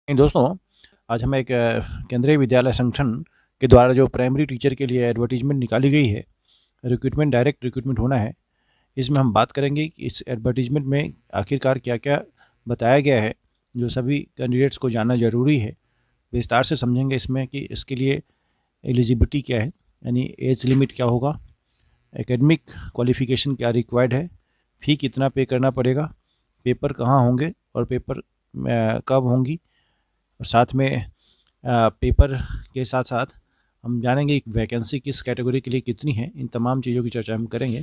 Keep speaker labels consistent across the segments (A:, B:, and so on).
A: दोस्तों, आज हम एक केंद्रीय विद्यालय संगठन के द्वारा जो प्राइमरी टीचर के लिए एडवर्टीजमेंट निकाली गई है, रिक्रूटमेंट डायरेक्ट रिक्रूटमेंट होना है। इसमें हम बात करेंगे कि इस एडवर्टीजमेंट में आखिरकार क्या-क्या बताया गया है, जो सभी कैंडिडेट्स को जानना ज़रूरी है। विस्तार से समझेंगे इसमें कि इसके लिए एलिजिबिलिटी क्या है, यानी एज लिमिट क्या होगा, एकेडमिक क्वालिफिकेशन क्या रिक्वायर्ड है, फ़ी कितना पे करना पड़ेगा, पेपर कहाँ होंगे और पेपर कब होंगी, और साथ में पेपर के साथ साथ हम जानेंगे कि वैकेंसी किस कैटेगरी के लिए कितनी है। इन तमाम चीज़ों की चर्चा हम करेंगे।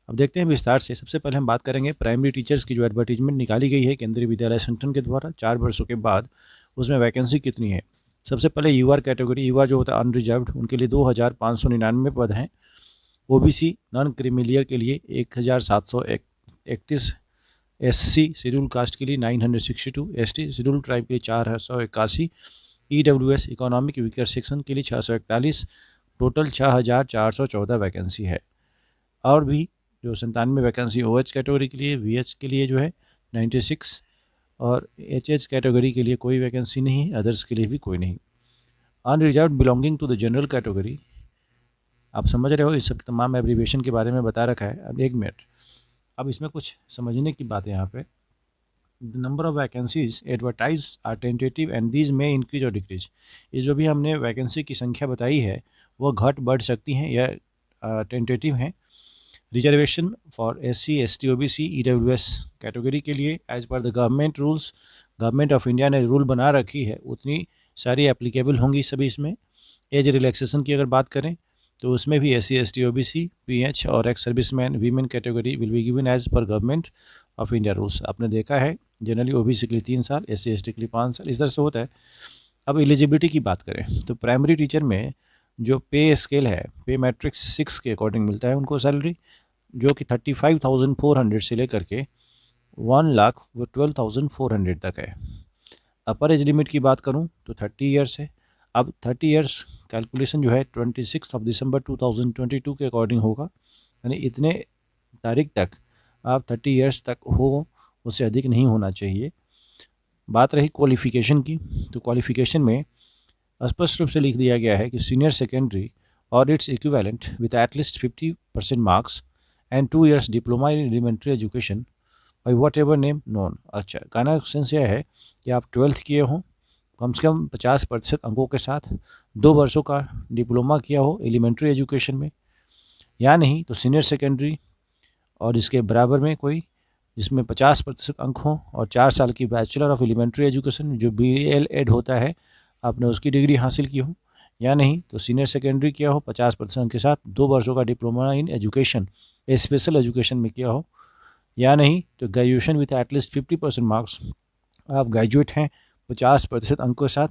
A: अब देखते हैं विस्तार से। सबसे पहले हम बात करेंगे प्राइमरी टीचर्स की जो एडवर्टीजमेंट निकाली गई है केंद्रीय विद्यालय संगठन के द्वारा 4 वर्षों के बाद, उसमें वैकेंसी कितनी है। सबसे पहले यूआर कैटेगरी, यूआर जो होता है अनरिजर्व्ड, उनके लिए 2599 पद हैं। ओबीसी नॉन क्रीमिलियर के लिए 1731, एससी शेड्यूल कास्ट के लिए 962, एसटी शेड्यूल ट्राइब के लिए 481, ईडब्ल्यूएस इकोनॉमिक वीकर सेक्शन के लिए 641, टोटल 6414 वैकेंसी है। और भी जो 97 वैकेंसी ओएच कैटेगरी के लिए, वीएच के लिए जो है 96, और एचएच कैटेगरी के लिए कोई वैकेंसी नहीं, अदर्स के लिए भी कोई नहीं। Unreserved belonging to the general category, आप समझ रहे हो, इस सब तमाम एब्रीविएशन के बारे में बता रखा है। अब एक मिनट, अब इसमें कुछ समझने की बात है यहाँ पे। The number of vacancies advertise are tentative and these may increase or decrease. ये जो भी हमने वैकेंसी की संख्या बताई है वो घट बढ़ सकती हैं या टेंटेटिव हैं। Reservation for SC, ST, OBC, EWS category के लिए as per the government rules, government of India ने रूल बना रखी है, उतनी सारी एप्लीकेबल होंगी सभी इसमें। एज रिलैक्सेशन की अगर बात करें तो उसमें भी एससी, एसटी, ओबीसी, पीएच और ex servicemen women category will be given as per government of India rules. आपने देखा है जनरली ओबीसी के लिए 3 साल, एससी एसटी के लिए 5 साल, इस तरह से होता है। अब एलिजिबिलिटी की बात करें तो प्राइमरी टीचर में जो पे स्केल है, पे मैट्रिक्स 6 के अकॉर्डिंग मिलता है उनको सैलरी, जो कि 35,400 से लेकर के 1,12,400 तक है। अपर एज लिमिट की बात करूं तो 30 ईयर्स है। अब 30 ईयर्स कैलकुलेशन जो है 26 दिसंबर 2022 के अकॉर्डिंग होगा, यानी इतने तारीख तक आप 30 ईयर्स तक हो, उससे अधिक नहीं होना चाहिए। बात रही क्वालिफ़िकेशन की, तो क्वालिफ़िकेशन में स्पष्ट रूप से लिख दिया गया है कि सीनियर सेकेंडरी और its equivalent with at least 50% marks and 2 years diploma in elementary education by whatever name known. अच्छा, कहना सेंस यह है कि आप 12th किए हों कम से कम 50% अंकों के साथ, 2 वर्षों का डिप्लोमा किया हो एलिमेंट्री एजुकेशन में, या नहीं तो सीनियर सेकेंडरी और इसके बराबर में कोई जिसमें 50% अंक हों, और 4 साल की बैचलर ऑफ एलिमेंट्री एजुकेशन जो BEd होता है, आपने उसकी डिग्री हासिल की हो, या नहीं तो सीनियर सेकेंडरी किया हो 50% अंक के साथ, 2 वर्षों का diploma in education special education में किया हो, या नहीं तो ग्रेजुएशन विथ एटलीस्ट 50% मार्क्स, आप ग्रेजुएट हैं 50% अंक के साथ,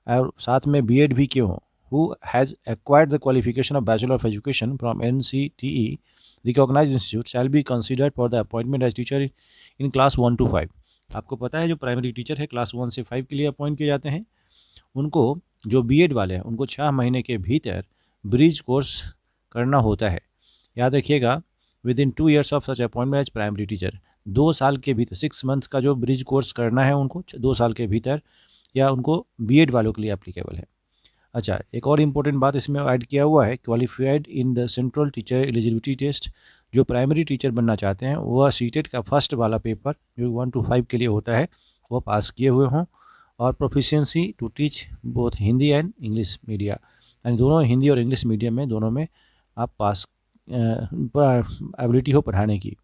A: और साथ में BEd भी किए हो, who has acquired the qualification of Bachelor of Education from NCTE recognized institute shall be considered for the appointment as teacher in class 1 to 5। आपको पता है जो प्राइमरी टीचर है क्लास 1 से 5 के लिए अपॉइंट किए जाते हैं, उनको जो BEd वाले हैं उनको 6 महीने के भीतर ब्रिज कोर्स करना होता है। याद रखिएगा, within 2 years of such appointment as primary teacher, 2 साल के भीतर 6 मंथ का जो ब्रिज कोर्स करना है उनको 2 साल के भीतर, या उनको BEd वालों के लिए एप्लीकेबल है। अच्छा, एक और इम्पोर्टेंट बात इसमें ऐड किया हुआ है, qualified in the central teacher eligibility test. जो प्राइमरी टीचर बनना चाहते हैं वह सीटेट का फर्स्ट वाला पेपर जो 1 to 5 के लिए होता है वह पास किए हुए हों, और proficiency to teach both Hindi and English media, यानी दोनों हिंदी और इंग्लिश मीडियम में दोनों में आप पास एबिलिटी हो पढ़ाने की।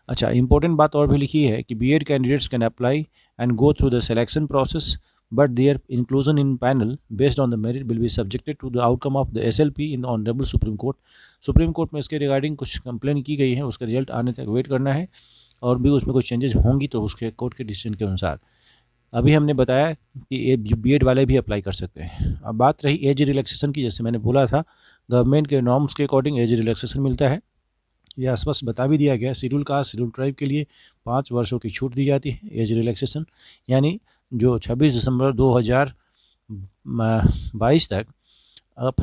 A: अच्छा, इंपॉर्टेंट बात और भी लिखी है कि BEd candidates can apply and go through the selection process, but their inclusion in panel based on the merit will be subjected to the outcome of the SLP in the Honorable Supreme Court। Supreme court में इसके regarding कुछ complain की गई है, उसका result आने तक wait करना है, और भी उसमें कुछ चेंजेस होंगी तो उसके कोर्ट के डिसीजन के अनुसार। अभी हमने बताया कि ये BEd वाले भी अप्लाई कर सकते हैं। अब बात रही एज रिलैक्सेशन की, जैसे मैंने बोला था गवर्नमेंट के नॉर्म्स के अकॉर्डिंग एज रिलैक्सेशन मिलता है। यह स्पष्ट बता भी दिया गया, शेड्यूल कास्ट शेड्यूल ट्राइब के लिए 5 वर्षों की छूट दी जाती है एज रिलैक्सेशन, यानी जो 26 दिसंबर 2022 तक अब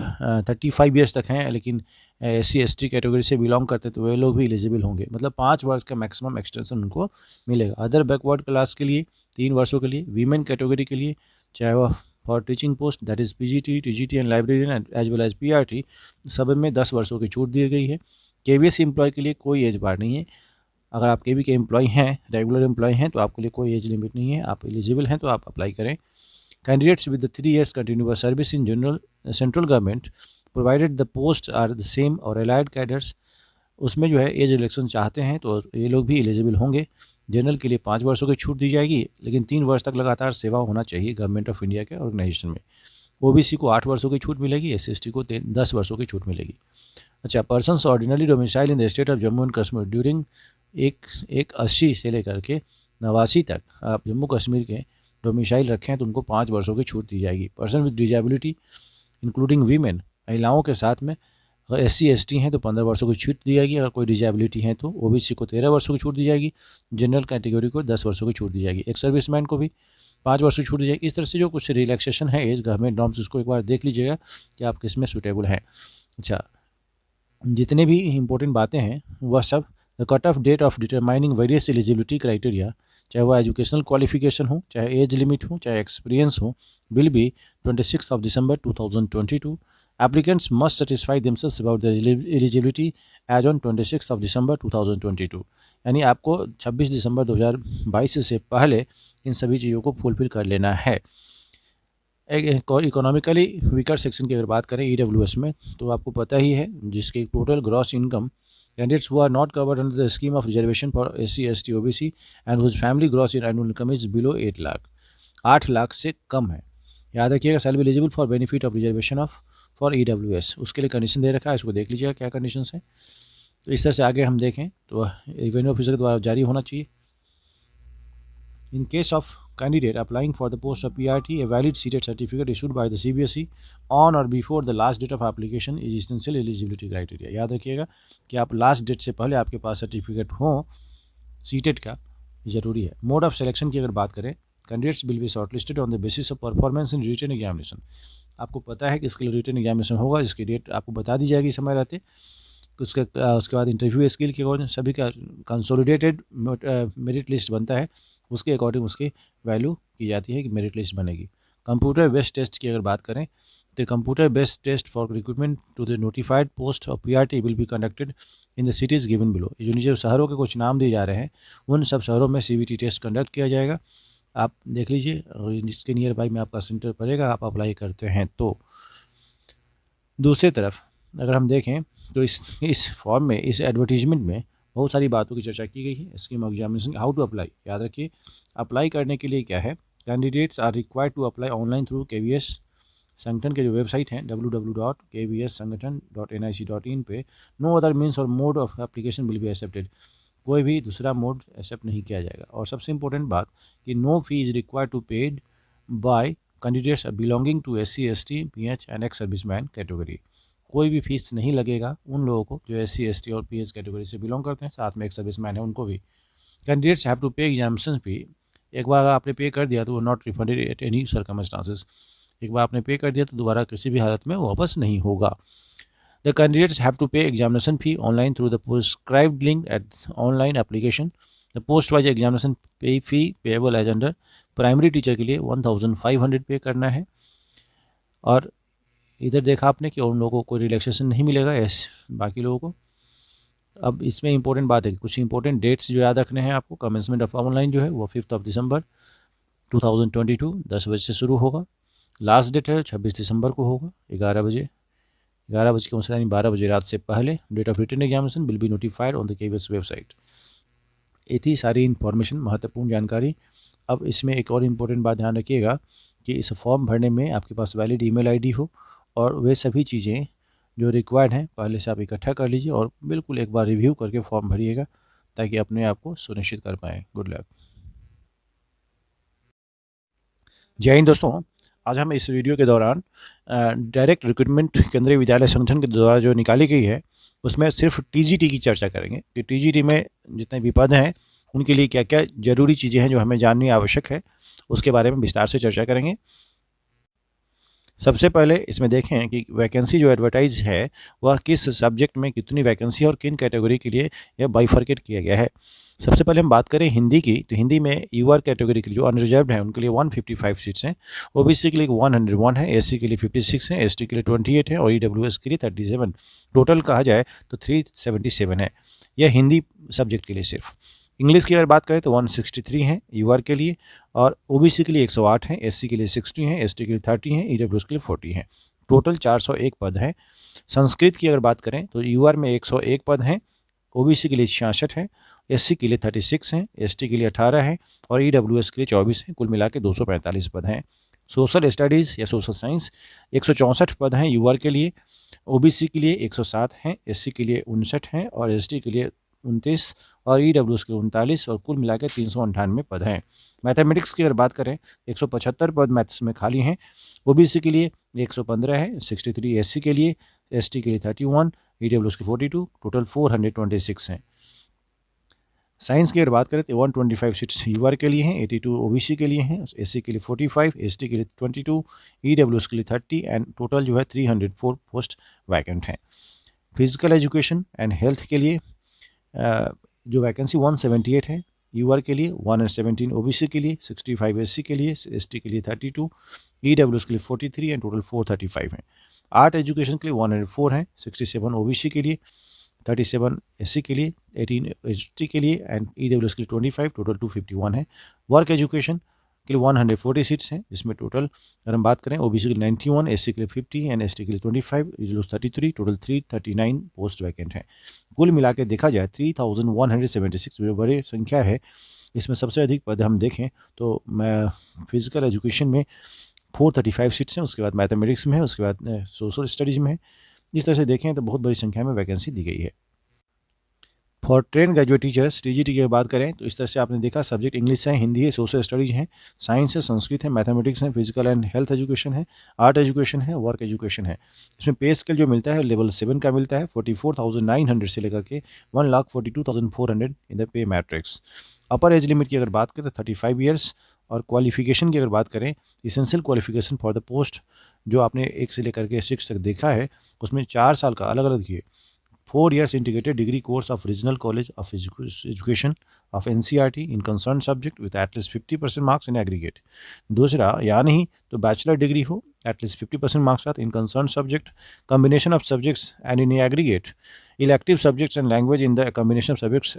A: 35 ईयर्स तक हैं, लेकिन SC/ST कैटेगरी से बिलोंग करते हैं तो वे लोग भी एलिजिबल होंगे। मतलब 5 वर्ष का मैक्सिमम एक्सटेंशन उनको मिलेगा। अदर बैकवर्ड क्लास के लिए 3 वर्षों के लिए, वीमेन कैटेगरी के लिए चाहे वह for teaching post that is PGT, TGT and librarian as well as PRT, सब में 10 वर्षों की छूट दी गई है। KVS एम्प्लॉय के लिए कोई एज बार नहीं है। अगर आप KV के एम्प्लॉय हैं, रेगुलर एम्प्लॉय हैं, तो आपके लिए कोई एज लिमिट नहीं है, आप एलिजिबल हैं तो आप अप्लाई करें। Candidates with 3 years continuous service in general central government provided the post are the same or allied cadres, उसमें जो है एज रिलेक्शन चाहते हैं तो ये लोग भी एलिजिबल होंगे। जनरल के लिए 5 वर्षों की छूट दी जाएगी, लेकिन 3 वर्ष तक लगातार सेवा होना चाहिए गवर्नमेंट ऑफ इंडिया के ऑर्गेनाइजेशन में। OBC को 8 वर्षों की छूट मिलेगी, SC/ST को 10 वर्षों की छूट मिलेगी। अच्छा, persons ordinarily domicile in the state of Jammu and Kashmir during 80 से लेकर के 89 तक आप जम्मू कश्मीर के डोमिसाइल रखें तो उनको 5 वर्षों की छूट दी जाएगी। Person with disability including women, महिलाओं के साथ में अगर SC/ST हैं तो 15 वर्षों की छूट दी जाएगी। अगर कोई डिजेबिलिटी है तो OBC को 13 वर्षों की छूट दी जाएगी। जनरल कैटेगरी को 10 वर्षों की छूट दी जाएगी। एक सर्विसमैन को भी 5 वर्षों की छूट दी जाएगी। इस तरह से जो कुछ रिलैक्सेशन है एज गवर्नमेंट नॉर्म्स, उसको एक बार देख लीजिएगा कि आप किस में सूटेबल हैं। अच्छा, जितने भी इंपॉर्टेंट बातें हैं वह सब the cut off date of determining various eligibility criteria, चाहे वह एजुकेशनल क्वालिफिकेशन हो, चाहे एज लिमिट हो, चाहे एक्सपीरियंस हो, will be 26 December 2022। Applicants must satisfy themselves about their eligibility as on 26 December 2022। यानी आपको 26 दिसंबर 2022 से पहले इन सभी चीज़ों को फुलफिल कर लेना है। इकोनॉमिकली वीकर सेक्शन की अगर बात करें EWS में, तो आपको पता ही है जिसके total gross income candidates who are not covered under the scheme of reservation for SC/ST OBC and whose family gross annual income is below 8 lakh, 8 lakh से कम है। याद रखिएगा, shall be eligible for benefit of reservation of for EWS, उसके लिए condition दे रखा है, इसको देख लीजिएगा क्या कंडीशंस हैं। तो इस तरह से आगे हम देखें तो रेवेन्यू ऑफिसर के द्वारा जारी होना चाहिए। इन case of candidate applying for the post of PRT, a valid seated certificate issued by the CBSE on or before the last date of application is essential eligibility criteria। याद रखिएगा कि आप last date से पहले आपके पास certificate हो seated का, ज़रूरी है। मोड ऑफ सिलेक्शन की अगर बात करें, candidates will be shortlisted on the basis of performance in written examination. आपको पता है कि इसके लिए रिटन एग्जामिनेशन होगा, इसकी डेट आपको बता दी जाएगी समय रहते। उसके बाद इंटरव्यू स्किल के अकॉर्डिंग सभी का कंसोलिडेटेड मेरिट लिस्ट बनता है, उसके अकॉर्डिंग उसकी वैल्यू की जाती है कि मेरिट लिस्ट बनेगी। कंप्यूटर बेस्ड टेस्ट की अगर बात करें तो computer based test for recruitment to the notified post of PRT will be conducted in the cities given below. जो नीचे शहरों के कुछ नाम दिए जा रहे हैं, उन सब शहरों में CBT टेस्ट कंडक्ट किया जाएगा। आप देख लीजिए, जिसके नियर बाई में आपका सेंटर पड़ेगा, आप अप्लाई करते हैं तो। दूसरी तरफ अगर हम देखें तो इस फॉर्म में, इस एडवर्टीजमेंट में बहुत सारी बातों की चर्चा की गई है। Scheme of examination, how to apply, याद रखिए अप्लाई करने के लिए क्या है, candidates are required to apply online through KVS Sangathan के जो वेबसाइट हैं www.kvssangathan.nic.in पे। No other means or mode of application will be accepted, कोई भी दूसरा मोड एक्सेप्ट नहीं किया जाएगा। और सबसे इंपॉर्टेंट बात कि no fee is required to paid by candidates belonging to SC/ST PH and ex servicemen category. कोई भी फीस नहीं लगेगा उन लोगों को जो SC/ST और PH कैटेगरी से बिलोंग करते हैं, साथ में एक सर्विसमैन है उनको भी। Candidates have to pay examination फी, एक बार आपने पे कर दिया तो वो not refunded at any circumstances, एक बार आपने पे कर दिया तो दोबारा किसी भी हालत में वापस नहीं होगा। The candidates have to pay examination fee online through the prescribed link at online application. The post wise examination pay fee payable as under. Primary teacher के लिए 1500 पे करना है। और इधर देखा आपने कि उन लोगों को रिलैक्सेशन नहीं मिलेगा बाकी लोगों को। अब इसमें इंपॉर्टेंट बात है कि कुछ इंपॉर्टेंट डेट्स जो याद रखने हैं आपको। कमेंसमेंट ऑफ ऑनलाइन जो है वो 5 December 2022 10 बजे से शुरू होगा। लास्ट डेट है 26 दिसंबर को होगा 11 बजे, 11 बजे के यानी 12 बजे रात से पहले। Date of written examination will be notified on the KVS website. ये थी सारी इन्फॉर्मेशन, महत्वपूर्ण जानकारी। अब इसमें एक और इम्पोर्टेंट बात ध्यान रखिएगा कि इस फॉर्म भरने में आपके पास वैलिड ईमेल आईडी हो और वे सभी चीज़ें जो रिक्वायर्ड हैं पहले से आप इकट्ठा कर लीजिए और बिल्कुल एक बार रिव्यू करके फॉर्म भरिएगा ताकि अपने आप को सुनिश्चित कर पाएँ। Good luck. जय हिंद दोस्तों, आज हम इस वीडियो के दौरान डायरेक्ट रिक्रूटमेंट केंद्रीय विद्यालय संगठन के द्वारा जो निकाली गई है उसमें सिर्फ TGT की चर्चा करेंगे कि TGT में जितने भी पद हैं उनके लिए क्या क्या ज़रूरी चीज़ें हैं जो हमें जाननी आवश्यक है, उसके बारे में विस्तार से चर्चा करेंगे। सबसे पहले इसमें देखें कि वैकेंसी जो एडवर्टाइज है वह किस सब्जेक्ट में कितनी वैकेंसी और किन कैटेगरी के लिए यह बाइफर्केट किया गया है। सबसे पहले हम बात करें हिंदी की, तो हिंदी में यूआर कैटेगरी के लिए जो अनरिजर्व्ड है उनके लिए 155 सीट्स हैं, ओबीसी के लिए 101 है, एससी के लिए 56 है, एसटी के लिए 28 है और ईडब्ल्यूएस के लिए 37। टोटल कहा जाए तो 377 है। यह हिंदी सब्जेक्ट के लिए सिर्फ। इंग्लिश की अगर बात करें तो 163 है यूआर के लिए, और ओबीसी के लिए 108 है, एससी के लिए 60 है, एसटी के लिए 30 है, ईडब्ल्यूएस के लिए 40 है। टोटल 401 पद हैं। संस्कृत की अगर बात करें तो यूआर में 101 पद हैं, ओबीसी के लिए 66 है, एससी के लिए 36 हैं, एसटी के लिए 18 है और ईडब्ल्यूएस के लिए 24 हैं। कुल मिला के 245 पद हैं। सोशल स्टडीज़ या सोशल साइंस 164 पद हैं यूआर के लिए, ओबीसी के लिए 107 हैं, एससी के लिए 59 हैं और एसटी के लिए 29 और ईडब्ल्यूएस के लिए 39 और कुल मिला के 398 पद हैं। मैथमेटिक्स की अगर बात करें 175 पद मैथ्स में खाली हैं, ओबीसी के लिए 115 है, 63 एससी के लिए, एसटी के लिए 31, ईडब्ल्यूएस के 42, टोटल 426 हैं। साइंस की अगर बात करें तो 125 सीट्स यूआर के लिए हैं, 82 ओबीसी के लिए हैं, एससी के लिए 45, एसटी के लिए 22, ईडब्ल्यूएस के लिए 30 एंड टोटल जो है 304 पोस्ट वैकेंट हैं। फिजिकल एजुकेशन एंड हेल्थ के लिए जो वैकेंसी 178 है यूआर के लिए, 117 ओबीसी के लिए, 65 एससी के लिए, एसटी के लिए 32, ईडब्ल्यूएस के लिए 43 एंड टोटल 435 हैं। आर्ट एजुकेशन के लिए 104 हैं, 67 ओबीसी के लिए, 37 एससी के लिए, 18 एसटी के लिए एंड ईडब्ल्यूएस के लिए 25, टोटल 251 है। वर्क एजुकेशन के लिए 140 सीट्स हैं, जिसमें टोटल अगर हम बात करें ओबीसी के लिए 91, एससी के लिए 50 एंड एसटी के लिए 25, ईडब्ल्यूएस 33, टोटल 339 पोस्ट वैकेंट हैं। कुल मिला के देखा जाए 3176 जो बड़ी संख्या है। इसमें सबसे अधिक पद हम देखें तो मैं फिजिकल एजुकेशन में 435 सीट्स हैं, उसके बाद मैथमेटिक्स में है, उसके बाद सोशल स्टडीज़ में है। इस तरह से देखें तो बहुत बड़ी संख्या में वैकेंसी दी गई है। For train graduate teachers TGT की बात करें तो इस तरह से आपने देखा सब्जेक्ट इंग्लिश है, हिंदी है, सोशल स्टडीज़ हैं, साइंस है, संस्कृत है, मैथमेटिक्स है, फिजिकल एंड हेल्थ एजुकेशन है, आर्ट एजुकेशन है, वर्क एजुकेशन है। इसमें पे स्केल जो मिलता है लेवल 7 का मिलता है, 44,900 से लेकर के 1,42,400 इन द पे मैट्रिक्स। अपर एज लिमिट की अगर बात करें तो 35 ईयर्स, और क्वालिफिकेशन की अगर बात करें essential qualification for the post जो आपने 1 से लेकर के 6 तक देखा है उसमें 4 साल का अलग अलग दिए 4 years integrated degree course of regional college of education of NCERT in concerned subject with at least 50% marks in aggregate। दूसरा या नहीं तो बैचलर डिग्री हो at least 50% marks साथ in concerned subject, combination of subjects and in aggregate elective subjects and language in the combination of subjects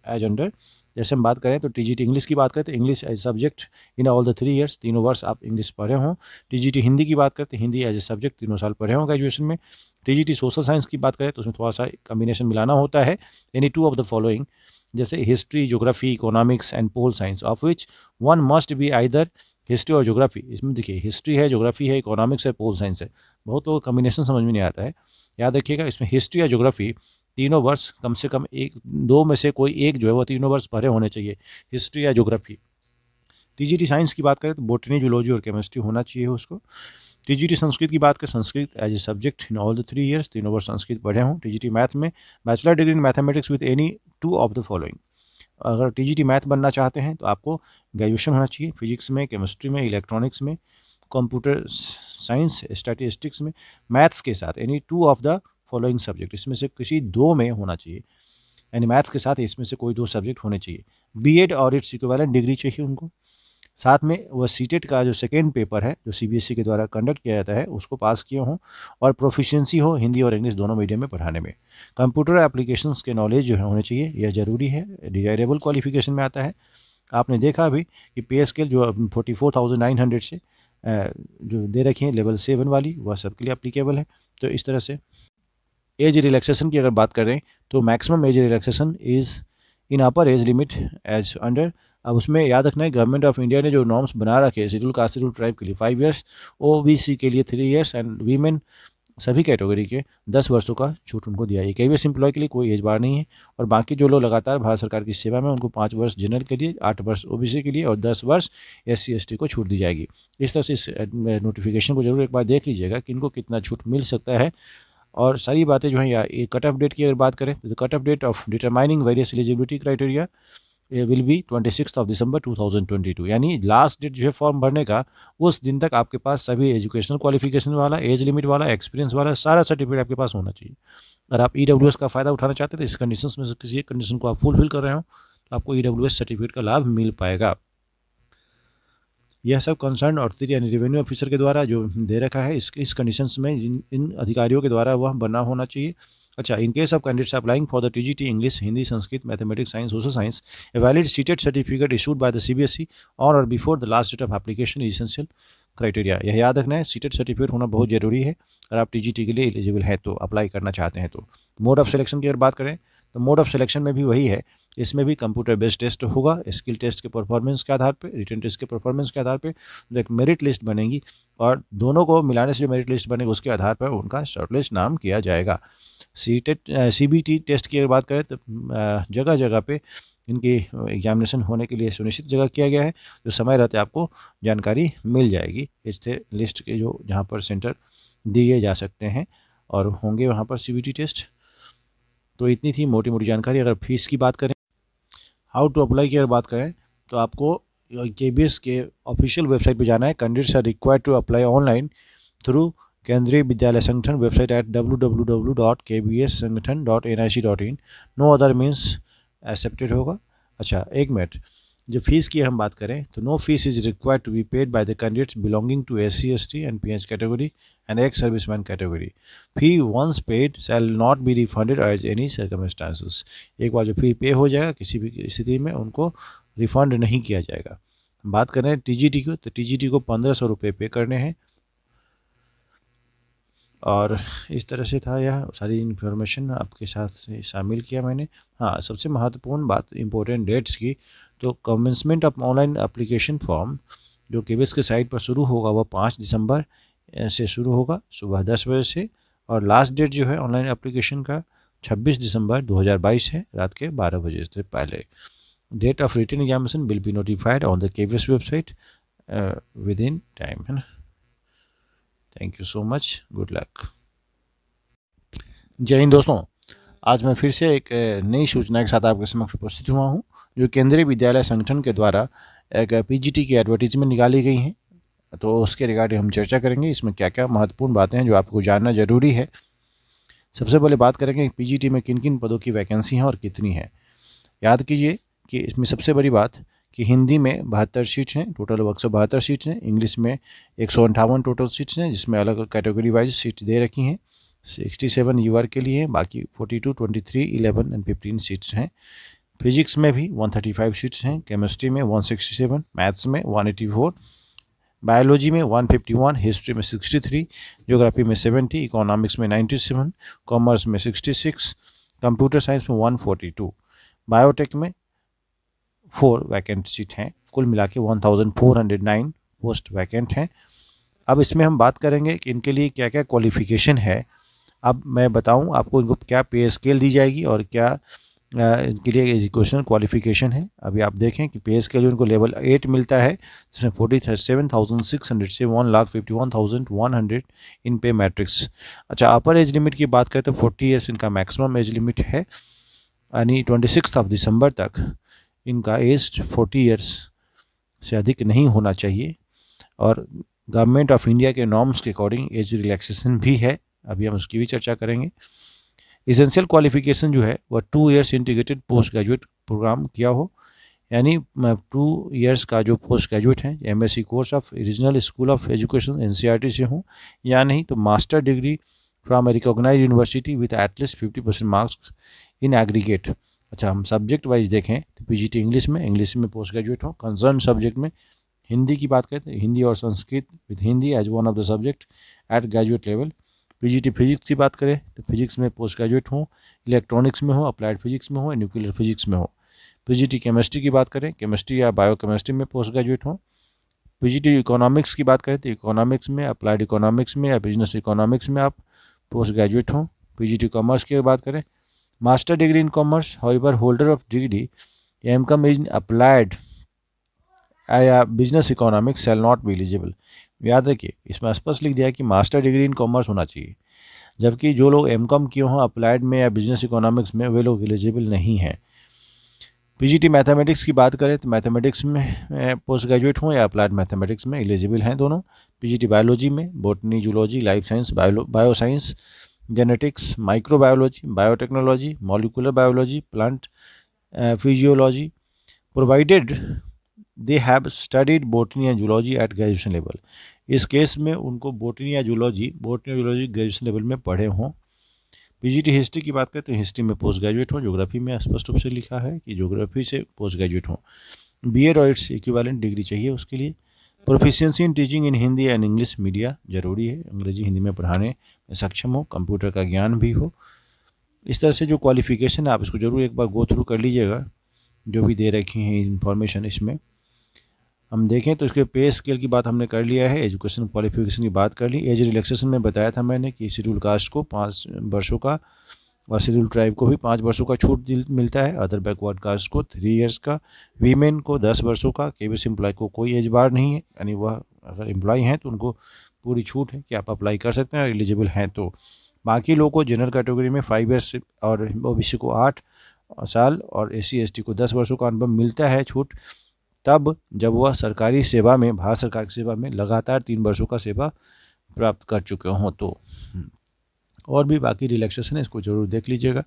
A: as under। जैसे हम बात करें तो टीजीटी इंग्लिश की बात करें तो English as subject in all the 3 years, तीनों वर्ष आप इंग्लिश पढ़े हों। टीजीटी हिंदी की बात करते हैं हिंदी एज ए सब्जेक्ट 3 साल पढ़े हों ग्रेजुएशन में। टीजीटी सोशल साइंस की बात करें तो उसमें थोड़ा सा कम्बिनेशन मिलाना होता है, यानी 2 ऑफ द फॉलोइंग, जैसे history, geography, economics and pol science of which one must be either history और ज्योग्राफी। इसमें देखिए हिस्ट्री है, ज्योग्राफी है, इकोनॉमिक्स है, पोल साइंस है। बहुत लोग कम्बिनेशन समझ में नहीं आता है, याद रखिएगा इसमें हिस्ट्री या ज्योग्राफी तीनों वर्ष कम से कम 1-2 में से कोई एक जो है वो तीनों वर्ष पढ़े होने चाहिए, हिस्ट्री या ज्योग्राफी। टीजीटी साइंस की बात करें तो बोटनी, जूलॉजी और केमिस्ट्री होना चाहिए उसको। टीजीटी संस्कृत की बात करें Sanskrit as a subject in all the 3 years, तीनों वर्ष संस्कृत पढ़े हों। टीजीटी मैथ में bachelor degree in mathematics with any 2 of the following. अगर टीजीटी मैथ बनना चाहते हैं तो आपको ग्रेजुएशन होना चाहिए फिजिक्स में, केमिस्ट्री में, इलेक्ट्रॉनिक्स में, कंप्यूटर साइंस, स्टैटिस्टिक्स में, मैथ्स के साथ any 2 of the following subject, इसमें से किसी 2 में होना चाहिए, यानी मैथ्स के साथ इसमें से कोई 2 सब्जेक्ट होने चाहिए। बीएड और इट्स इक्विवेलेंट डिग्री चाहिए उनको। साथ में वह सीटेट का जो सेकेंड पेपर है जो सीबीएसई के द्वारा कंडक्ट किया जाता है उसको पास किए हों और प्रोफिशिएंसी हो हिंदी और इंग्लिश दोनों मीडियम में पढ़ाने में। कंप्यूटर एप्लीकेशंस के नॉलेज जो है होने चाहिए, यह ज़रूरी है, डिजायरेबल क्वालिफिकेशन में आता है। आपने देखा अभी कि पे स्केल जो 44,900 से जो दे रखी है लेवल 7 वाली वह सबके लिए अप्लीकेबल है। तो इस तरह से एज रिलैक्सेशन की अगर बात करें तो maximum age relaxation is in upper age limit as under. अब उसमें याद रखना है गवर्नमेंट ऑफ इंडिया ने जो नॉर्म्स बना रखे शेड्यूल कास्ट शेड्यूल ट्राइब के लिए 5 years, ओबीसी के लिए 3 years एंड वीमेन सभी कैटेगरी के 10 वर्षों का छूट उनको दिया है। केवीएस एम्प्लॉय के लिए कोई एज बार नहीं है और बाकी जो लोग लगातार भारत सरकार की सेवा में उनको 5 वर्ष जनरल के लिए, 8 वर्ष ओबीसी के लिए और 10 वर्ष एससी एसटी को छूट दी जाएगी। इस तरह से इस नोटिफिकेशन को जरूर एक बार देख लीजिएगा कि इनको कितना छूट मिल सकता है। और सारी बातें जो हैं या कट ऑफ डेट की अगर बात करें तो cut off date of determining various eligibility criteria will be 26 of December 2022, यानी लास्ट डेट जो है फॉर्म भरने का, उस दिन तक आपके पास सभी एजुकेशनल क्वालिफिकेशन वाला, एज लिमिट वाला, एक्सपीरियंस वाला सारा सर्टिफिकेट आपके पास होना चाहिए। अगर आप EWS का फ़ायदा उठाना चाहते हैं तो इस कंडीशंस में से किसी एक कंडीशन को आप फुलफिल कर रहे हो तो आपको EWS सर्टिफिकेट का लाभ मिल पाएगा। यह सब कंसर्न ऑथोरिटी यानी रेवेन्यू ऑफिसर के द्वारा जो दे रखा है, इस कंडीशंस में इन अधिकारियों के द्वारा वह बना होना चाहिए। अच्छा, in case of candidates applying for the TGT English, Hindi, Sanskrit, mathematics, science, social science, a valid CTET certificate issued by the CBSE on or before the last date of application is essential criteria. यह याद रखना है, seated certificate होना बहुत जरूरी है अगर आप TGT के लिए एलिजिबल है तो, अप्लाई करना चाहते हैं तो। मोड ऑफ सिलेक्शन की अगर बात करें तो मोड ऑफ सिलेक्शन में भी वही है, इसमें भी कंप्यूटर बेस्ड टेस्ट होगा, स्किल टेस्ट के परफॉर्मेंस के आधार पे, रिटन टेस्ट के परफॉर्मेंस के आधार पे तो एक मेरिट लिस्ट बनेगी और दोनों को मिलाने से जो मेरिट लिस्ट बनेगी उसके आधार पर उनका शॉर्टलिस्ट नाम किया जाएगा। CBT टेस्ट की अगर बात करें तो जगह जगह पे इनकी एग्जामिनेशन होने के लिए सुनिश्चित जगह किया गया है, जो समय रहते आपको जानकारी मिल जाएगी इस लिस्ट के जो जहाँ पर सेंटर दिए जा सकते हैं और होंगे वहाँ पर CBT टेस्ट। तो इतनी थी मोटी मोटी जानकारी। अगर फीस की बात करें, हाउ टू अप्लाई की अगर बात करें तो आपको KBS के ऑफिशियल वेबसाइट पे जाना है। Candidates are required to apply online through Kendriya Vidyalaya Sangathan website at www.kbssangathan.nic.in। No other means accepted होगा। अच्छा, एक मिनट, जो फीस की हम बात करें तो no fees is required to be paid by the candidates belonging to SC ST and PH category and ex servicemen category. Fee once paid shall not be refunded as any circumstances. एक बार जो फी पे हो जाएगा किसी भी स्थिति में उनको रिफंड नहीं किया जाएगा। बात करें TGT को तो TGT को 1500 रुपये पे करने हैं और इस तरह से था। यह सारी इन्फॉर्मेशन आपके साथ शामिल किया मैंने। हाँ, सबसे महत्वपूर्ण बात इम्पोर्टेंट डेट्स की, तो commencement of online application form जो KBS के साइट पर शुरू होगा वह 5 दिसंबर से शुरू होगा सुबह 10 बजे से, और लास्ट डेट जो है ऑनलाइन एप्लीकेशन का 26 दिसंबर 2022 है रात के 12 बजे से पहले। Date of written examination will be notified on the KBS website within time, है ना। Thank you so much, good luck. जय हिंद दोस्तों, आज मैं फिर से एक नई सूचना के साथ आपके समक्ष उपस्थित हुआ हूं, जो केंद्रीय विद्यालय संगठन के द्वारा एक PGT की एडवर्टीजमेंट निकाली गई हैं, तो उसके रिगार्डिंग हम चर्चा करेंगे। इसमें क्या क्या महत्वपूर्ण बातें हैं जो आपको जानना जरूरी है। सबसे पहले बात करेंगे PGT में किन किन पदों की वैकेंसी हैं और कितनी है। याद कीजिए कि इसमें सबसे बड़ी बात कि हिंदी में 72 सीट्स हैं, टोटल 172 सीट्स हैं। इंग्लिश में 158 टोटल सीट्स हैं, जिसमें अलग कैटेगरी वाइज सीट्स दे रखी हैं। 67 UR के लिए हैं, बाकी 42, 23, 11 एंड 15 सीट्स हैं। फिजिक्स में भी 135 सीट्स हैं, केमिस्ट्री में 167, मैथ्स में 184, बायोलॉजी में 151, हिस्ट्री में 63, ज्योग्राफी में 70, इकोनॉमिक्स में 97, कॉमर्स में 66, कंप्यूटर साइंस में 142, बायोटेक में 4 वैकेंट सीट हैं। कुल मिला के 1409 पोस्ट वैकेंट हैं। अब इसमें हम बात करेंगे कि इनके लिए क्या क्या क्वालिफ़िकेशन है। अब मैं बताऊं आपको इनको क्या पे स्केल दी जाएगी और क्या इनके लिए एजुकेशनल क्वालिफ़िकेशन है। अभी आप देखें कि पे स्केल इनको लेवल 8 मिलता है, जिसमें 47,600 से 1,51,100 इन पे मैट्रिक्स। अच्छा, अपर एज लिमिट की बात करें तो 40 ईयर्स इनका मैक्सिमम एज लिमिट है, यानी 26 दिसंबर तक इनका एज 40 ईयर्स से अधिक नहीं होना चाहिए। और गवर्नमेंट ऑफ इंडिया के नॉर्म्स के अकॉर्डिंग एज रिलैक्सेशन भी है, अभी हम उसकी भी चर्चा करेंगे। इसेंशियल क्वालिफिकेशन जो है वह 2 years integrated post graduate program किया हो, यानी 2 इयर्स का जो पोस्ट ग्रेजुएट है MSc course of regional school of education NCERT से हो, या नहीं तो master degree from a recognize university with at least 50% marks in aggregate. अच्छा, हम सब्जेक्ट वाइज देखें तो PGT इंग्लिश में पोस्ट ग्रेजुएट हो। कंसर्न सब्जेक्ट में हिंदी की बात करें तो हिंदी और Sanskrit with Hindi as one of the subject at graduate level. PGT physics की बात करें तो फिजिक्स में पोस्ट ग्रेजुएट हो, इलेक्ट्रॉनिक्स में हो, अप्लाइड फिजिक्स में हो, न्यूक्लियर फिजिक्स में हो। PGT केमिस्ट्री की बात करें, केमिस्ट्री या बायोकेमिस्ट्री में पोस्ट ग्रेजुएट हो। PGT इकोनॉमिक्स की बात करें तो इकोनॉमिक्स में, अप्लाइड इकोनॉमिक्स में या बिजनेस इकोनॉमिक्स में आप पोस्ट ग्रेजुएट हो। PGT कॉमर्स की बात करें, master degree in commerce, however holder of degree M.Com in applied या business economics shall not be eligible. याद रखिए, इसमें स्पष्ट लिख दिया है कि मास्टर डिग्री इन कॉमर्स होना चाहिए, जबकि जो लोग M.Com किए हों अप्लाइड में या बिजनेस इकोनॉमिक्स में वे लोग एलिजिबल नहीं हैं। पीजीटी मैथमेटिक्स की बात करें तो मैथमेटिक्स में पोस्ट ग्रेजुएट हों या अप्लाइड मैथमेटिक्स में एलिजिबल हैं दोनों। पीजीटी बायोलॉजी में botany, zoology, life science, bioscience, genetics, microbiology, biotechnology, molecular biology, plant physiology, provided they have studied botany and zoology at graduation level. इस केस में उनको बॉटनी या जूलॉजी ग्रेजुएशन लेवल में पढ़े हों। पीजीटी हिस्ट्री की बात करें तो हिस्ट्री में पोस्ट ग्रेजुएट हो। ज्योग्राफी में स्पष्ट रूप से लिखा है कि ज्योग्राफी से पोस्ट ग्रेजुएट हो। बीएड और इट्स इक्विवेलेंट डिग्री चाहिए उसके लिए। Proficiency in teaching in Hindi and English media जरूरी है, अंग्रेजी हिंदी में पढ़ाने में सक्षम हो, कंप्यूटर का ज्ञान भी हो। इस तरह से जो क्वालिफिकेशन है आप इसको जरूर एक बार गो थ्रू कर लीजिएगा, जो भी दे रखी हैं इंफॉर्मेशन। इसमें हम देखें तो इसके पे स्केल की बात हमने कर लिया है, एजुकेशन क्वालिफिकेशन की बात कर ली। एज रिलैक्सेशन में बताया था मैंने कि शेड्यूल कास्ट को 5 वर्षों का और शेड्यूल ट्राइब को भी 5 वर्षों का छूट मिलता है। अदर बैकवर्ड कास्ट को 3 इयर्स का, वीमेन को 10 वर्षों का। केबीएस एम्प्लॉय को कोई एज बार नहीं है, यानी वह अगर एम्प्लॉय हैं तो उनको पूरी छूट है कि आप अप्लाई कर सकते हैं एलिजिबल हैं तो। बाकी लोगों को जनरल कैटेगरी में 5 इयर्स और ओबीसी को 8 साल और SC/ST को 10 वर्षों का अनुभव मिलता है छूट, तब जब वह सरकारी सेवा में, भारत सरकार की सेवा में लगातार 3 वर्षों का सेवा प्राप्त कर चुके हों तो। और भी बाकी रिलैक्सेशन है, इसको जरूर देख लीजिएगा।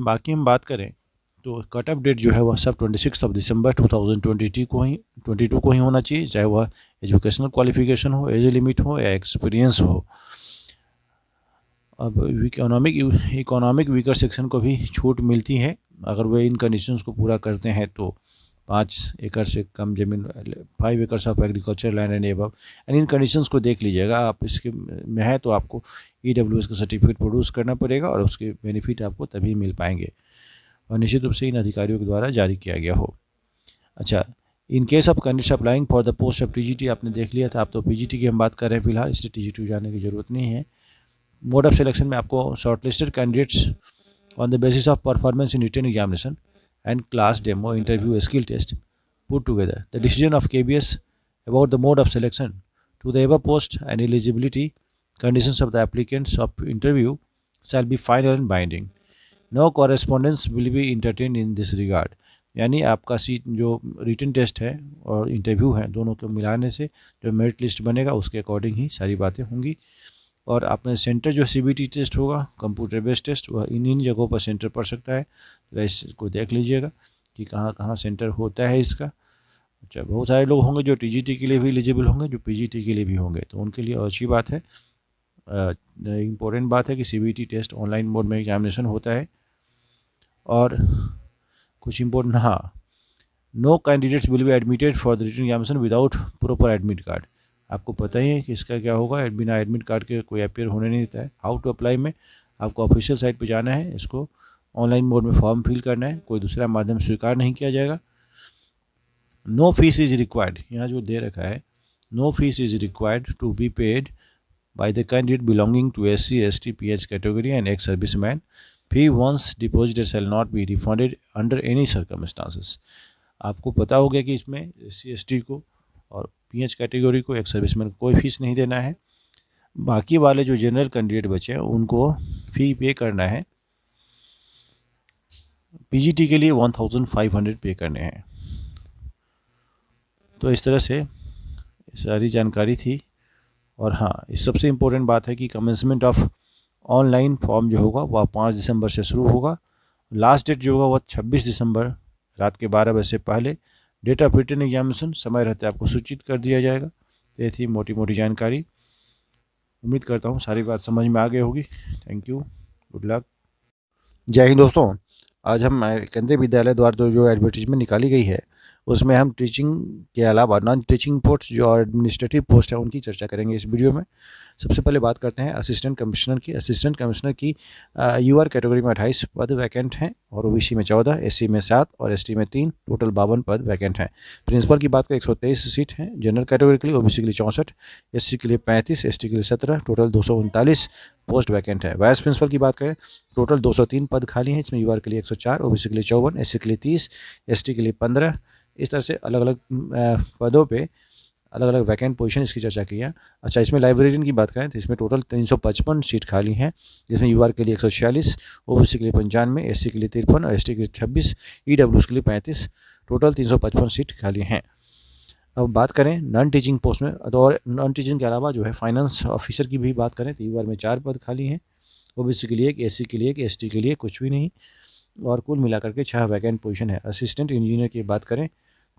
A: बाकी हम बात करें तो कट ऑफ डेट जो है वह सब 26 दिसंबर 2022 को ही होना चाहिए, चाहे वह एजुकेशनल क्वालिफिकेशन हो, एज लिमिट हो या एक्सपीरियंस हो। अब इकोनॉमिक वीकर सेक्शन को भी छूट मिलती है अगर वे इन कंडीशंस को पूरा करते हैं तो। 5 एकड़ से कम जमीन, 5 acres of agriculture land and above, and in conditions को देख लीजिएगा। आप इसके में है तो आपको EWS का सर्टिफिकेट प्रोड्यूस करना पड़ेगा और उसके बेनिफिट आपको तभी मिल पाएंगे और निश्चित रूप से इन अधिकारियों के द्वारा जारी किया गया हो। अच्छा, in case of candidates applying for the post of TGT आपने देख लिया था। आप तो PGT की हम बात कर रहे हैं फिलहाल, इसलिए TGT जाने की ज़रूरत नहीं है। मोड ऑफ सिलेक्शन में आपको shortlisted candidates on the basis of performance in written examination and class demo interview skill test put together. The decision of KBS about the mode of selection to the above post and eligibility conditions of the applicants of interview shall be final and binding. No correspondence will be entertained in this regard. यानी आपका seat जो written test है और interview है दोनों को मिलाने से जो मेरिट लिस्ट बनेगा उसके अकॉर्डिंग ही सारी बातें होंगी। और आपने सेंटर जो CBT टेस्ट होगा, कंप्यूटर बेस्ड टेस्ट, वह इन जगहों पर सेंटर पड़ सकता है, तो इसको देख लीजिएगा कि कहाँ कहाँ सेंटर होता है इसका। अच्छा, बहुत सारे लोग होंगे जो TGT के लिए भी एलिजिबल होंगे, जो PGT के लिए भी होंगे, तो उनके लिए अच्छी बात है। इम्पोर्टेंट बात है कि CBT टेस्ट ऑनलाइन मोड में एग्जामिनेशन होता है। और कुछ इम्पोर्टेंट, हाँ, no candidates will be admitted for the written examination without proper admit card. आपको पता ही है कि इसका क्या होगा, बिना एडमिट कार्ड के कोई अपीयर होने नहीं देता है। हाउ टू अप्लाई में आपको ऑफिशियल साइट पे जाना है, इसको ऑनलाइन मोड में फॉर्म फिल करना है, कोई दूसरा माध्यम स्वीकार नहीं किया जाएगा। नो फीस इज रिक्वायर्ड, यहाँ जो दे रखा है, no fees is required to be paid by the candidate belonging to SC/ST PH category and ex servicemen. Fee once deposited shall not be refunded under any circumstances. आपको पता हो गया कि इसमें SC/ST को और PH कैटेगरी को, ex serviceman को कोई फीस नहीं देना है। बाकी वाले जो जनरल कैंडिडेट बचे हैं उनको फ़ी पे करना है। PGT के लिए 1500 पे करने हैं। तो इस तरह से सारी जानकारी थी। और हाँ, इस सबसे इम्पोर्टेंट बात है कि कमेंसमेंट ऑफ ऑनलाइन फॉर्म जो होगा वह 5 दिसंबर से शुरू होगा। लास्ट डेट जो होगा वह 26 दिसंबर रात के 12 बजे से पहले। डेट ऑफ रिटन एग्जामिनेशन समय रहते आपको सूचित कर दिया जाएगा। तो ये थी मोटी मोटी जानकारी। उम्मीद करता हूँ सारी बात समझ में आ गई होगी। थैंक यू, गुड लक, जय हिंद दोस्तों। आज हम केंद्रीय विद्यालय द्वारा जो एडवर्टीजमेंट निकाली गई है उसमें हम टीचिंग के अलावा नॉन टीचिंग पोस्ट जो एडमिनिस्ट्रेटिव पोस्ट है उनकी चर्चा करेंगे इस वीडियो में। सबसे पहले बात करते हैं असिस्टेंट कमिश्नर की। असिस्टेंट कमिश्नर की UR कैटेगरी में 28 पद वैकेंट हैं और OBC में 14, SC में 7 और ST में 3, टोटल 52 पद वैकेंट हैं। प्रिंसिपल की बात करें 123 सीट हैं। जनरल कैटेगरी के लिए OBC के लिए 64, SC के लिए 35, ST के लिए 17, टोटल 239 पोस्ट वैकेंट है। वाइस प्रिंसिपल की बात करें टोटल 203 पद खाली हैं। इसमें UR के लिए 104, OBC के लिए 54, SC के लिए 30, ST के लिए 15। इस तरह से अलग अलग पदों पे अलग अलग वैकेंट पोजीशन इसकी चर्चा की है। अच्छा, इसमें लाइब्रेरियन की बात करें तो इसमें टोटल 355 सीट खाली हैं, जिसमें यूआर के लिए 146, ओबीसी के लिए 95, एससी के लिए 53 और एसटी के लिए 26, ईडब्ल्यूएस के लिए 35, टोटल 355 सीट खाली हैं। अब बात करें नॉन टीचिंग पोस्ट में, तो और नॉन टीचिंग के अलावा जो है फाइनेंस ऑफिसर की भी बात करें तो यूआर में 4 पद खाली हैं, ओबीसी के लिए 1, एससी के लिए 1, एसटी के लिए कुछ भी नहीं, और कुल मिलाकर के 6 वैकेंट पोजीशन है। असिस्टेंट इंजीनियर की बात करें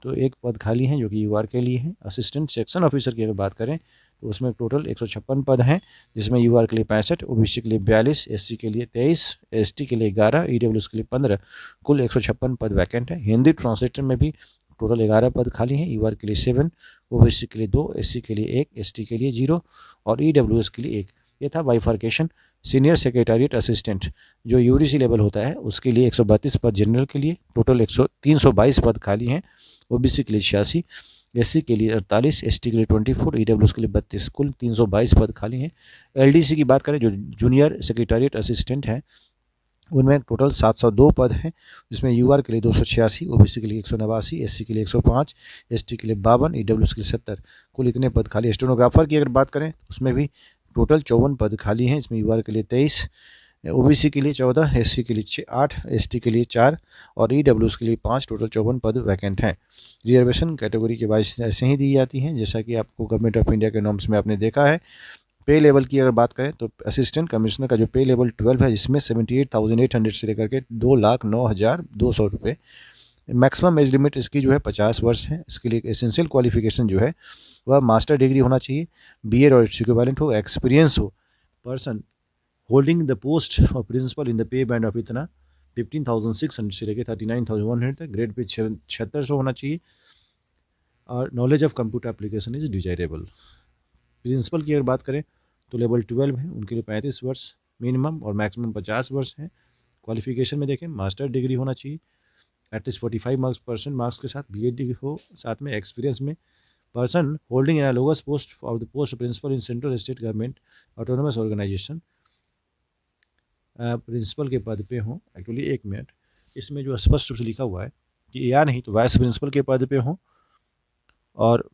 A: तो 1 पद खाली हैं जो कि यूआर के लिए है। असिस्टेंट सेक्शन ऑफिसर की अगर बात करें तो उसमें टोटल 156 पद हैं, जिसमें यूआर के लिए 65, ओबीसी के लिए 42, एससी के लिए 23, एसटी के लिए 11, ईडब्ल्यूएस के लिए 15, कुल 156 पद वैकेंट है। हिंदी ट्रांसलेटर में भी टोटल 11 पद खाली हैं, यूआर के लिए 7, ओबीसी के लिए 2, एससी के लिए 1, एसटी के लिए 0 और ईडब्ल्यूएस के लिए 1। ये था बाइफर्केशन। सीनियर सेक्रेटरीट असिस्टेंट जो यूडीसी लेवल होता है उसके लिए 132 पद जनरल के लिए, टोटल 322 पद खाली हैं, ओबीसी के लिए 86, एससी के लिए 48, एसटी के लिए 24, ईडब्ल्यूएस के लिए 32, कुल 322 पद खाली हैं। एलडीसी की बात करें जो जूनियर सेक्रेटरीट असिस्टेंट हैं उनमें टोटल 702 पद हैं, जिसमें यूआर के लिए 286, ओबीसी के लिए 189, एससी के लिए 105, एसटी के लिए 52, ईडब्ल्यूएस के लिए 70, कुल इतने पद खाली। स्टेनोग्राफर की अगर बात करें तो उसमें भी टोटल 54 पद खाली हैं, इसमें यूआर के लिए 23, ओबीसी के लिए 14, एससी के लिए 8, एसटी के लिए 4 और ईडब्ल्यूएस के लिए 5, टोटल 54 पद वैकेंट हैं। रिजर्वेशन कैटेगरी के वाइज ऐसे ही दी जाती हैं जैसा कि आपको गवर्नमेंट ऑफ इंडिया के नॉर्म्स में आपने देखा है। पे लेवल की अगर बात करें तो असिस्टेंट कमिश्नर का जो पे लेवल 12 है, जिसमें 78,800 से लेकर के 2,09,200 रुपये। मैक्सिमम एज लिमिट इसकी जो है 50 वर्ष है। इसके लिए एसेंशियल क्वालिफिकेशन जो है वह मास्टर डिग्री होना चाहिए, बीएड और इट्स इक्विवेलेंट हो, एक्सपीरियंस हो, person holding the post of principal in the pay band of इतना 15,600 से लेकर 39,100 तक, ग्रेड पे 76 होना चाहिए, और knowledge of computer application is desirable. Principal की अगर बात करें तो लेवल 12 है, उनके लिए 35 वर्ष मिनिमम और मैक्सिमम 50 वर्ष है। क्वालिफिकेशन में देखें मास्टर डिग्री होना चाहिए, एटलीस्ट 45 मार्क्स के साथ बीएड डिग्री हो, साथ में एक्सपीरियंस में person holding analogous post of the post principal in central state government autonomous organisation principal के पद पे हों। एक्चुअली 1 मिनट, इसमें जो स्पष्ट रूप से लिखा हुआ है कि या नहीं तो वाइस प्रिंसिपल के पद पे हों और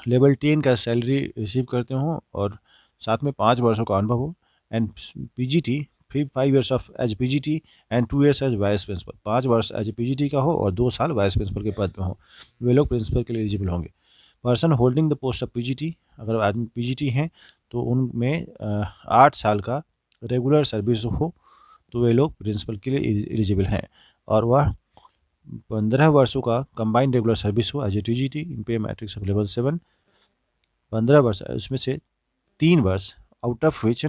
A: लेवल 10 का सैलरी रिसीव करते हों और साथ में 5 वर्षों का अनुभव हो, and PGT 5 years of as PGT and 2 years as vice principal, 5 वर्ष एज पीजीटी का हो और 2 साल वाइस प्रिंसिपल के पद पे हो, वे लोग प्रिंसिपल के लिए एलिजिबल होंगे। Person holding the post of PGT, अगर आदमी पीजीटी हैं तो उनमें 8 साल का रेगुलर सर्विस हो तो वे लोग प्रिंसिपल के लिए एलिजिबल हैं, और वह 15 वर्षों का कंबाइंड रेगुलर सर्विस हो एज ए टीजीटी इन पे मैट्रिक्स ऑफ लेवल 7, 15 वर्ष, उसमें से 3 वर्ष out of which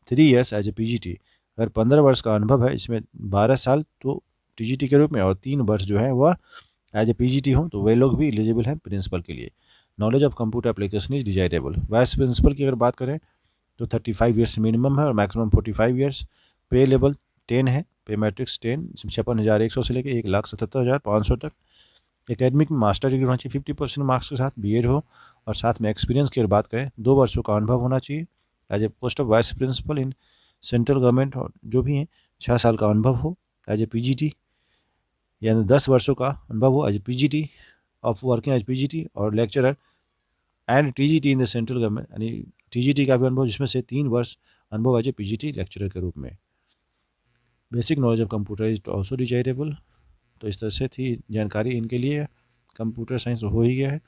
A: 3 years as a PGT. अगर 15 वर्ष का अनुभव है, इसमें 12 साल तो टीजीटी के रूप में और 3 वर्ष जो है वह एज ए पीजीटी हो, तो वे लोग भी एलिजिबल हैं प्रिंसिपल के लिए। Knowledge of computer application is desirable. Vice principal की अगर बात करें तो 35 years मिनिमम है और मैक्सिमम 45 years। पे लेवल 10 है, पे मैट्रिक्स 10, 56,100 से लेकर 1,77,500 तक। एकेडमिक में मास्टर डिग्री होना चाहिए 50% मार्क्स के साथ, बीएड हो, और साथ में एक्सपीरियंस की अगर बात करें 2 वर्षों का अनुभव होना चाहिए as a post of vice principal in central government, और जो भी हैं 6 साल का अनुभव हो एज ए पीजीटी, यानी 10 वर्षों का अनुभव हो as a PGT of working as PGT और lecturer and TGT in the central government, यानी टीजीटी का भी अनुभव जिसमें से 3 वर्ष अनुभव एज ए पीजीटी लेक्चरर के रूप में। Basic knowledge of computer is also desirable. तो इस तरह से थी जानकारी इनके लिए। कंप्यूटर साइंस हो ही गया है।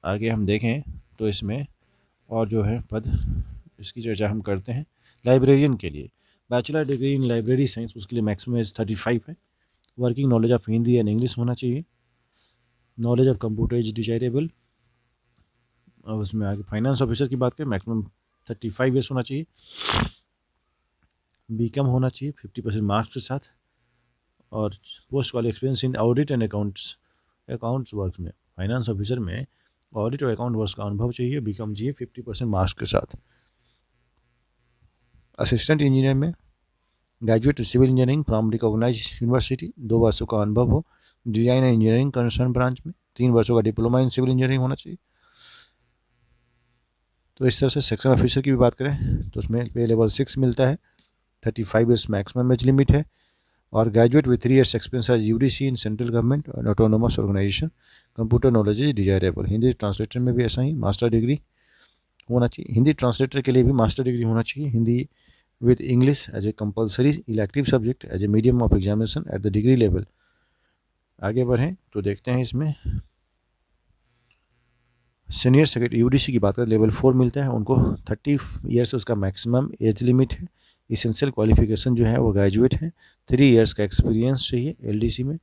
A: आगे हम देखें तो इसमें और जो है पद, इसकी चर्चा हम करते हैं। लाइब्रेरियन के लिए बैचलर डिग्री इन लाइब्रेरी साइंस, उसके लिए मैक्सिमम एज 35 है। Working knowledge of Hindi and English होना चाहिए। Knowledge of computer is desirable. और उसमें आगे फाइनेंस ऑफिसर की बात करें, मैक्सिमम 35 years होना चाहिए। बीकॉम होना चाहिए 50% मार्क्स के साथ, और post qualification experience in audit and accounts work में, फाइनेंस ऑफिसर में ऑडिट और अकाउंट वर्क का अनुभव चाहिए, बीकॉम चाहिए 50% मार्क्स के साथ। असिस्टेंट इंजीनियर में graduate civil engineering from recognize university, 2 वर्षों का अनुभव हो। Design and engineering concern branch में 3 वर्षों का डिप्लोमा इन सिविल इंजीनियरिंग होना चाहिए। तो इस तरह से सेक्शन ऑफिसर की भी बात करें तो उसमें पे लेवल 6 मिलता है, 35 years मैक्सिमम एज लिमिट है। और graduate with 3 years experience as UDC in central government और autonomous organisation, computer knowledge is desirable. Hindi translator में भी ऐसा ही मास्टर डिग्री होना चाहिए। हिंदी ट्रांसलेटर के लिए भी मास्टर डिग्री होना चाहिए। Hindi with English as a compulsory elective subject as a medium of examination at the degree level. आगे बढ़ें तो देखते हैं इसमें सीनियर सेक्रेटरी यूडीसी की बात करें, लेवल 4 मिलता है उनको। 30 ईयर्स उसका मैक्सिमम एज लिमिट है। इसेंशियल क्वालिफिकेशन जो है वो ग्रेजुएट है। 3 ईयर्स का एक्सपीरियंस चाहिए एलडीसी में।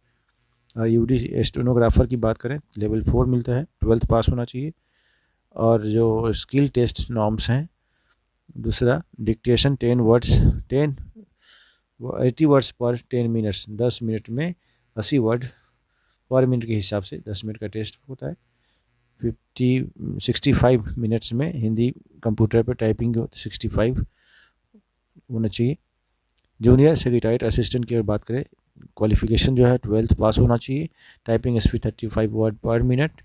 A: यूडीसी स्टेनोग्राफर की बात करें, लेवल 4 मिलता है, 12th पास होना चाहिए। और जो स्किल टेस्ट नॉर्म्स हैं, दूसरा डिक्टेशन 10 वर्ड्स 80 वर्ड्स पर 10 मिनट्स, 10 मिनट में 80 वर्ड पर मिनट के हिसाब से 10 मिनट का टेस्ट होता है। 65 मिनट्स में हिंदी कंप्यूटर पर टाइपिंग 65 होना चाहिए। जूनियर सेक्रेटरीट असिस्टेंट की अगर बात करें, क्वालिफिकेशन जो है 12th पास होना चाहिए। टाइपिंग स्पीड 35 वर्ड पर मिनट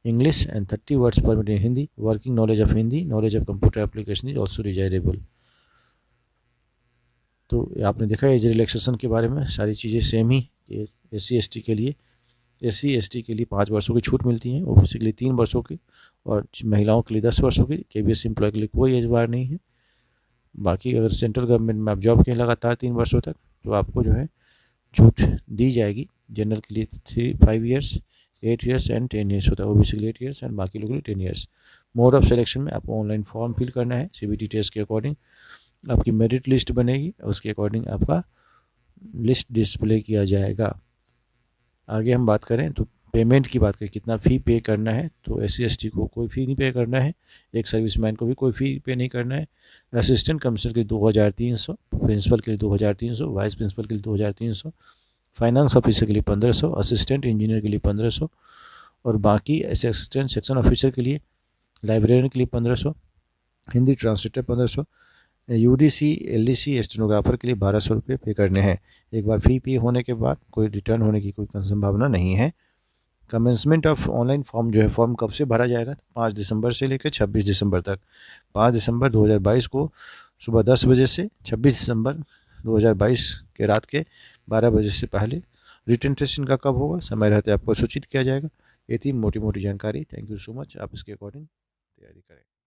A: इंग्लिश एंड 30 वर्ड्स पर minute in Hindi. Working knowledge of Hindi, knowledge of computer application is also desirable. तो आपने देखा एज रिलैक्सेशन के बारे में सारी चीज़ें सेम ही। SC/ST के लिए 5 वर्षों की छूट मिलती है, ओबीसी के लिए 3 वर्षों की, और महिलाओं के लिए 10 वर्षों की। KBS एम्प्लॉय के लिए कोई एज बार नहीं है। बाकी अगर सेंट्रल गवर्नमेंट में आप जॉब के लगातार 3 वर्षों तक, तो आपको जो है छूट दी जाएगी। जनरल के लिए 5 ईयर्स, 8 ईयर्स एंड 10 ईयर्स होता है। ओबीसी के लिए 8 ईयर्स एंड बाकी लोगों के लिए 10 ईयर्स। मोड ऑफ सिलेक्शन में आपको ऑनलाइन फॉर्म फिल करना है। CBT टेस्ट के अकॉर्डिंग आपकी मेरिट लिस्ट बनेगी, उसके अकॉर्डिंग आपका लिस्ट डिस्प्ले किया जाएगा। आगे हम बात करें तो पेमेंट की बात करें, कितना फ़ी पे करना है, तो SC/ST को कोई फ़ी नहीं पे करना है। एक सर्विसमैन को भी कोई फ़ी पे नहीं करना है। असिस्टेंट कमिश्नर के लिए 2300, प्रिंसिपल के लिए 2300, वाइस प्रिंसिपल के लिए 2300, फाइनेंस ऑफिसर के लिए 1500, असिस्टेंट इंजीनियर के लिए 1500, और बाकी असिस्टेंट सेक्शन ऑफिसर के लिए, लाइब्रेरियन के लिए 1500, Hindi translator 1500, UDC LDC stenographer के लिए 1200 रुपये पे करने हैं। एक बार फ़ी पे होने के बाद कोई रिटर्न होने की कोई संभावना नहीं है। कमेंसमेंट ऑफ ऑनलाइन फॉर्म जो है, फॉर्म कब से भरा जाएगा? 5 दिसंबर से लेकर 26 दिसंबर तक। 5 दिसंबर 2022 को सुबह 10 बजे से 26 दिसंबर 2022 के रात के 12 बजे से पहले। रिटर्न टेस्ट का कब होगा, समय रहते आपको सूचित किया जाएगा। ये थी मोटी मोटी जानकारी। Thank you so much. आप इसके अकॉर्डिंग तैयारी करें।